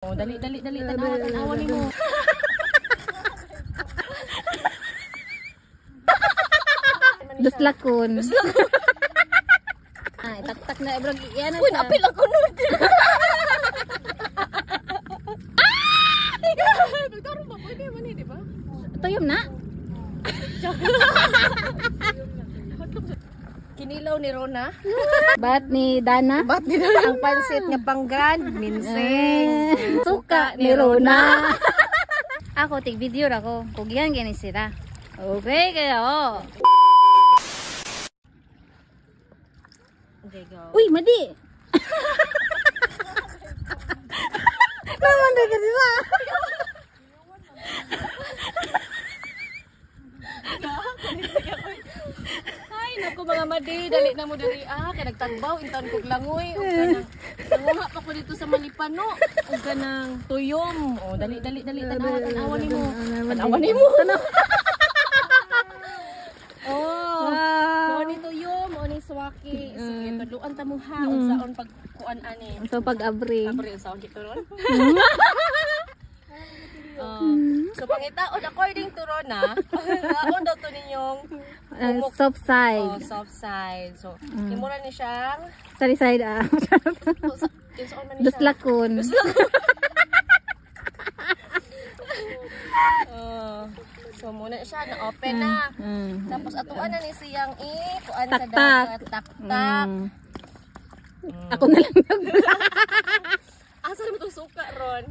Oh, dali, tanawa ni mo. Duslakon. Ay, tak na ibrog yan. Uy, napil ako nun. Nagtarong ba? Pwede man eh, di ba? Tuyom na. Kinilaw ni Rona. Bat ni Dana. Ba't din ang pansit nga pang grand? Minsing. Suka ni Rona. Ako, tig video ako. Kugihan gani sila. Okay kayo. Okay, go. Uy, madi. Naman na kasi Ay, naku mga madi, dali na mo dali kaya nagtagbaw, intan kog langoy. O kanang, nangunga pa ko dito sa Malipano. O kanang tuyom. O, dali, tanawa ni mo. Tanawa ni mo. Oh, mo ni tuyom, mo ni swaki. Sige, tudloan ta mo ha, unsaon pagkuan ani. so pag-abri. Abri unsaon dito ron. So pangitaon according to Rona, kaon daw to ninyong Soft side. soft side. So imura ni siyang Sorry side unsaon man ni siya. Duslakon. So muna siya na open na. Tapos atuan na ni siyang kuan sa Tak-tak. dagat, tak-tak. Ako na lang. Asa naman itong suka, Ron?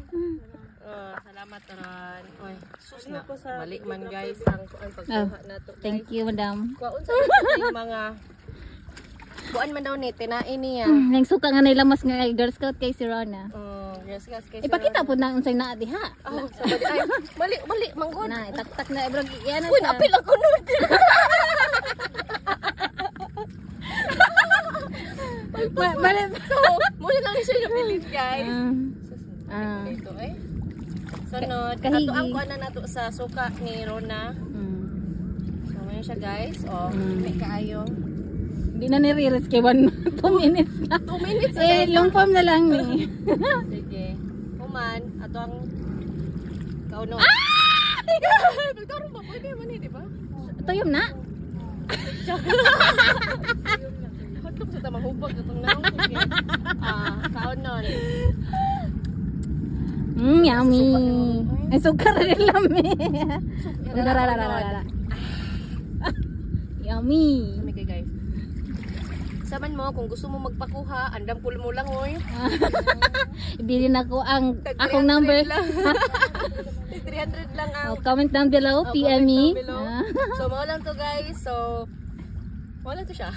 Salamat, Ron. Oy, sus na. Mali man, guys. Ang pagkuha na to. Thank you, madam. Kuhaan sa mga... Kuhaan man daw ni, tinain niya. Yung suka nga nilamas nga kay Girl Scout kay si Rona. Yes, guys. Ipakita po na unsay na diha. Mali, manggod. Na, tak na ibrog yan. Uy, napil ako nun. Bale. Muna lang siya napilit, guys. Ito eh. Sunod, ato ang kuha na nato sa suka ni Rona. So, ngayon siya guys. May kaayo. Hindi na nire-res kay 2 minutes na. 2 minutes long form na lang ni. Sige. Human, ato ang kauno. Nagtarong ba? Pwede man eh, di ba? Tuyom na. Hatlog sa tamang hubag itong naong. Kaunon. Yummy. Ay, sukar rin lang Yummy. Okay guys. Saman mo, kung gusto mo magpakuha, andam pulo mo lang oy. Ibilin ako ang akong number. 300 lang ang. Comment down below, PM me. So, mo lang to guys. So, wala to siya.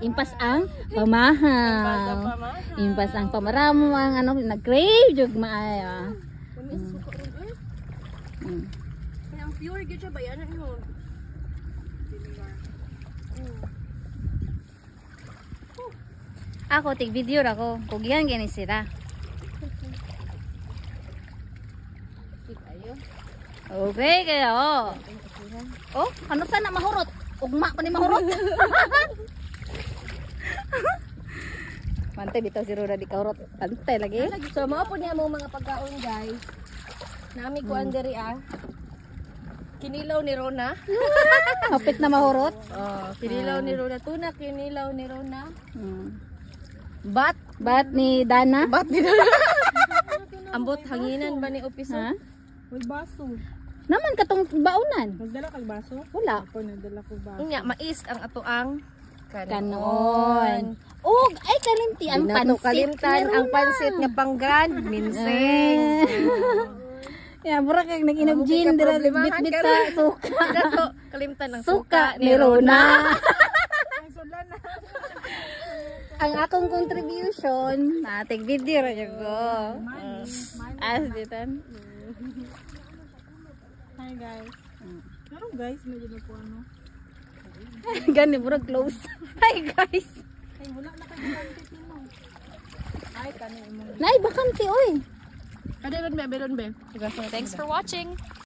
Impas ang pamahal. Impas ang pamaramo ang nag-crave jug maayo. Kaya ang pure gyud siya bayanan mo. Ako tig video ako. Kugihan gani sila. Okay kayo. Oh, ano sana mahurot? Ugma pa ni mahurot. Mantay bitaw si Rona di kahurot. Pantay lagi. So, mao po niya mo mga pagkaon guys. Nami ko anderi Kinilaw ni Rona. Hapit na mahurot. Kinilaw ni Rona. Tuna kinilaw ni Rona. Bat ni Dana. Bat ni Dana. Ambot hanginan ba ni opiso? Ha? May baso. Naman katong baunan. Nagdala kag baso? Wala. Ako nagdala ko baso. Inya mais ang ato ang Kanon. Oh, ay kalimti ang pansit. Kalimtan ang pansit nga pang grand minsing. Ya, mura kag nag-inog gin dira bit-bit sa suka. Dato kalimtan ng Suka ni Rona. Ang akong contribution, natig video ra jud ko. As ditan. Hi guys. Pero guys, medyo na po ano. Gani mura close. Hi guys. Ay, wala na kayo content nimo. Ay, kani mo. Nay bakante oy. Kada ron be. Thanks for watching.